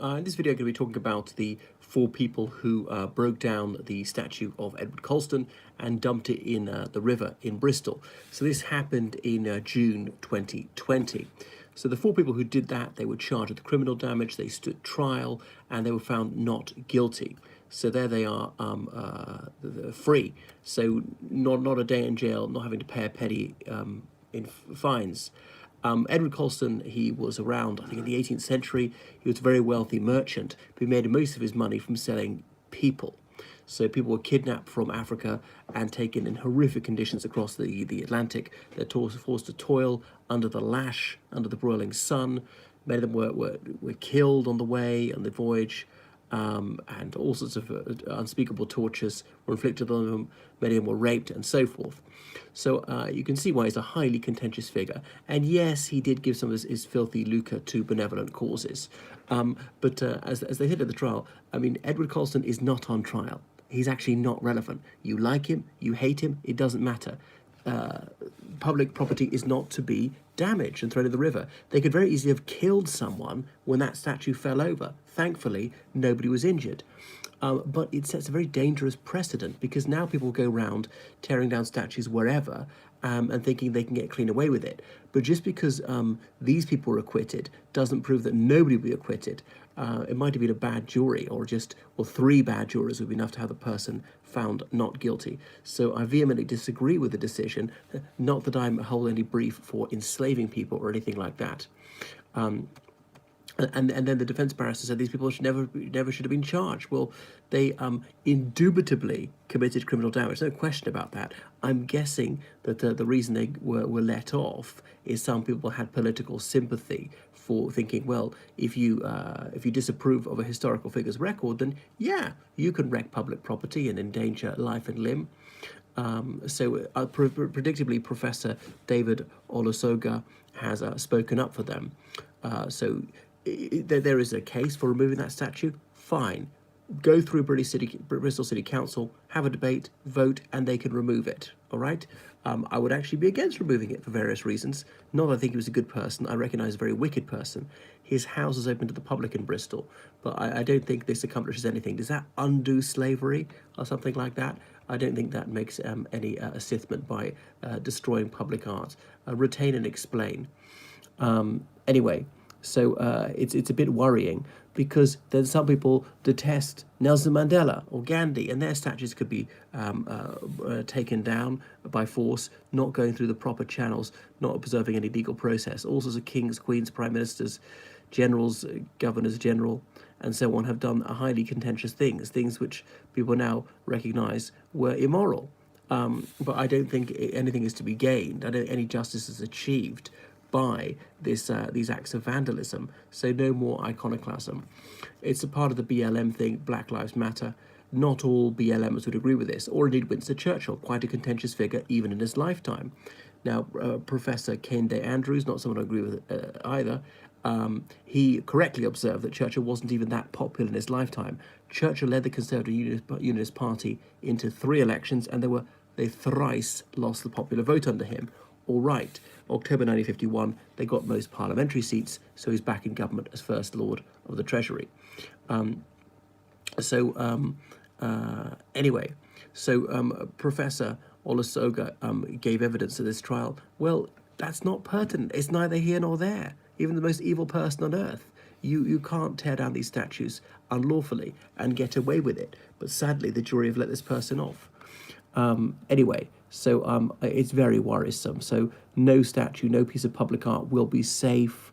In this video, I'm going to be talking about the four people who broke down the statue of Edward Colston and dumped it in the river in Bristol. So this happened in June 2020. So the four people who did that, they were charged with criminal damage, they stood trial, and they were found not guilty. So there they are, free. So not a day in jail, not having to pay a penny in fines. Edward Colston, he was around, I think, in the 18th century. He was a very wealthy merchant, but he made most of his money from selling people. So people were kidnapped from Africa and taken in horrific conditions across the Atlantic. They're forced to toil under the lash, under the broiling sun. Many of them were killed on the way, on the voyage. And all sorts of unspeakable tortures were inflicted on them. Many of them were raped and so forth. So you can see why he's a highly contentious figure. And yes, he did give some of his filthy lucre to benevolent causes. But as they said at the trial, I mean, Edward Colston is not on trial. He's actually not relevant. You like him, you hate him, it doesn't matter. Public property is not to be damaged and thrown in the river. They could very easily have killed someone when that statue fell over. Thankfully, nobody was injured. But it sets a very dangerous precedent because now people go around tearing down statues wherever and thinking they can get clean away with it. But just because these people were acquitted doesn't prove that nobody will be acquitted. It might have been a bad jury or three bad jurors would be enough to have the person found not guilty. So I vehemently disagree with the decision, not that I'm holding any brief for enslaving people or anything like that. And then the defense barrister said these people should never should have been charged. Well, they indubitably committed criminal damage. No question about that. I'm guessing that the reason they were let off is some people had political sympathy for thinking, well, if you disapprove of a historical figure's record, then yeah, you can wreck public property and endanger life and limb. Predictably, Professor David Olusoga has spoken up for them. There is a case for removing that statue. Fine, go through Bristol City Council, have a debate, vote, and they can remove it. All right. I would actually be against removing it for various reasons. Not that I think he was a good person. I recognise a very wicked person. His house is open to the public in Bristol, but I don't think this accomplishes anything. Does that undo slavery or something like that? I don't think that makes any assistment by destroying public art. Retain and explain. Anyway. So it's a bit worrying because then some people detest Nelson Mandela or Gandhi and their statues could be taken down by force, not going through the proper channels, not observing any legal process. All sorts of kings, queens, prime ministers, generals, governors general, and so on have done highly contentious things which people now recognise were immoral. But I don't think anything is to be gained. I don't think any justice is achieved by these acts of vandalism. So no more iconoclasm. It's a part of the BLM thing, Black Lives Matter. Not all BLMers would agree with this, or indeed Winston Churchill, quite a contentious figure even in his lifetime. Now, Professor Kende Andrews, not someone I agree with either, he correctly observed that Churchill wasn't even that popular in his lifetime. Churchill led the Conservative Unionist Party into 3 elections, and they thrice lost the popular vote under him. All right, October 1951, they got most parliamentary seats, so he's back in government as First Lord of the Treasury. Anyway, Professor Olusoga gave evidence at this trial. Well, that's not pertinent. It's neither here nor there. Even the most evil person on earth. You can't tear down these statues unlawfully and get away with it. But sadly, the jury have let this person off. Anyway, so it's very worrisome. So no statue, no piece of public art will be safe.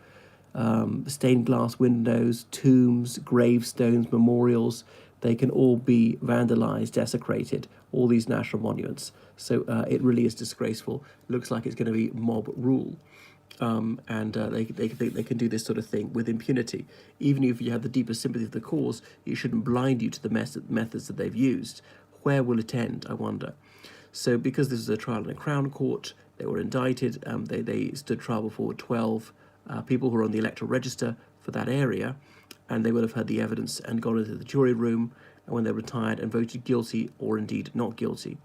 Stained glass windows, tombs, gravestones, memorials, they can all be vandalised, desecrated, all these national monuments. So it really is disgraceful. Looks like it's going to be mob rule. They can do this sort of thing with impunity. Even if you have the deepest sympathy for the cause, it shouldn't blind you to the methods that they've used. Where will it end, I wonder? So because this is a trial in a Crown Court, they were indicted. They stood trial before 12 people who were on the electoral register for that area, and they will have heard the evidence and gone into the jury room when they retired and voted guilty or indeed not guilty.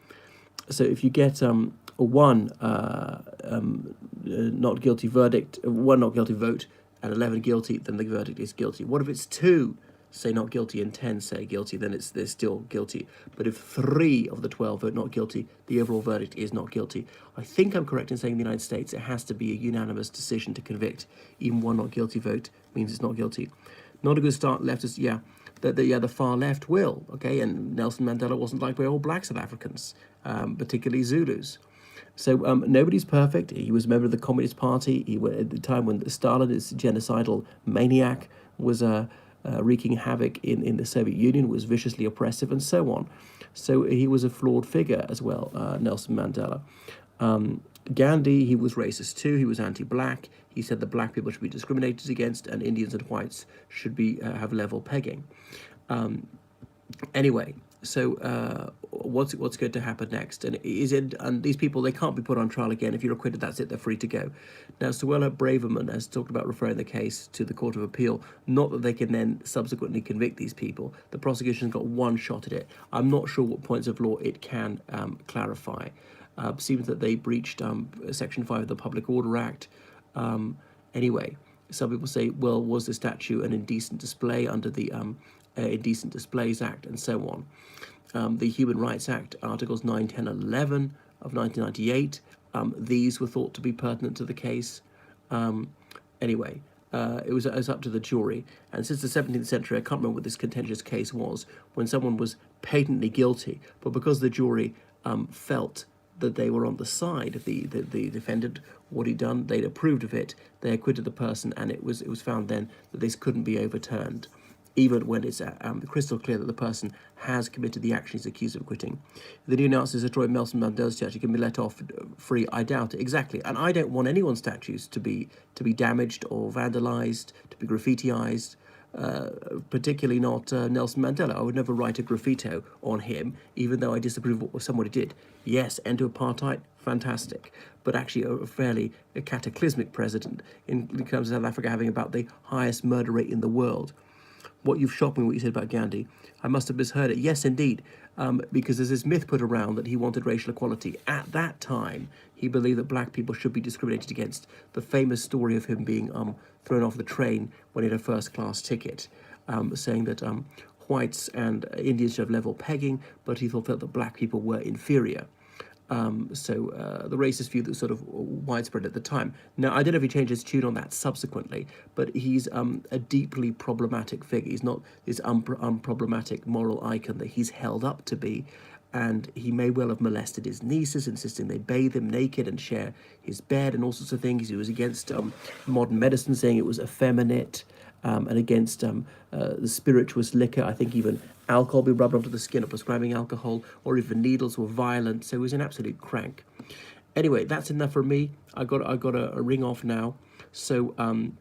So if you get one not guilty verdict, one not guilty vote, and 11 guilty, then the verdict is guilty. What if it's 2 say not guilty and 10 say guilty, then they're still guilty. But if 3 of the 12 vote not guilty, the overall verdict is not guilty. I think I'm correct in saying in the United States it has to be a unanimous decision to convict. Even one not guilty vote means it's not guilty. Not a good start, leftists, the far left will, okay? And Nelson Mandela wasn't liked by all black South Africans, particularly Zulus. So nobody's perfect. He was a member of the Communist Party. He was at the time when Stalin, this genocidal maniac, was wreaking havoc in the Soviet Union, was viciously oppressive, and so on. So he was a flawed figure as well, Nelson Mandela. Gandhi, he was racist too. He was anti-black. He said that black people should be discriminated against, and Indians and whites should be have level pegging. Anyway, so what's going to happen next? And these people, they can't be put on trial again. If you're acquitted, that's it. They're free to go. Now, Suella Braverman has talked about referring the case to the Court of Appeal. Not that they can then subsequently convict these people. The prosecution's got one shot at it. I'm not sure what points of law it can clarify. Seems that they breached Section 5 of the Public Order Act. Anyway, some people say, well, was the statue an indecent display under the Indecent Displays Act, and so on. The Human Rights Act, Articles 9, 10, and 11 of 1998, these were thought to be pertinent to the case. Anyway, it was up to the jury. And since the 17th century, I can't remember what this contentious case was, when someone was patently guilty, but because the jury felt that they were on the side of the defendant, what he'd done, they'd approved of it, they acquitted the person, and it was found then that this couldn't be overturned, even when it's crystal clear that the person has committed the action he's accused of acquitting. The new announcers destroy Nelson Mandela's statue can be let off free. I doubt it. Exactly. And I don't want anyone's statues to be damaged or vandalized, to be graffitiized, particularly not Nelson Mandela. I would never write a graffito on him, even though I disapprove of what somebody did. Yes, end to apartheid, fantastic. But actually a fairly cataclysmic president in terms of South Africa having about the highest murder rate in the world. What you've shocked me, what you said about Gandhi, I must have misheard it. Yes, indeed, because there's this myth put around that he wanted racial equality. At that time, he believed that black people should be discriminated against. The famous story of him being thrown off the train when he had a first-class ticket, saying that whites and Indians should have level pegging, but he felt that black people were inferior. The racist view that was sort of widespread at the time. Now, I don't know if he changed his tune on that subsequently, but he's a deeply problematic figure. He's not this unproblematic moral icon that he's held up to be, and he may well have molested his nieces, insisting they bathe him naked and share his bed and all sorts of things. He was against modern medicine, saying it was effeminate, and against the spirituous liquor. I think even alcohol being rubbed onto the skin, or prescribing alcohol, or even needles were violent. So he was an absolute crank. Anyway, that's enough for me. I got a ring off now. So I'm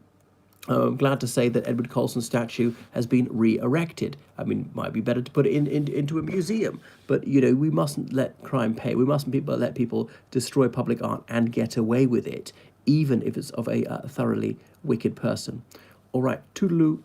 glad to say that Edward Colston's statue has been re-erected. I mean, it might be better to put it into a museum, but we mustn't let crime pay. We mustn't let people destroy public art and get away with it, even if it's of a thoroughly wicked person. All right, toodaloo.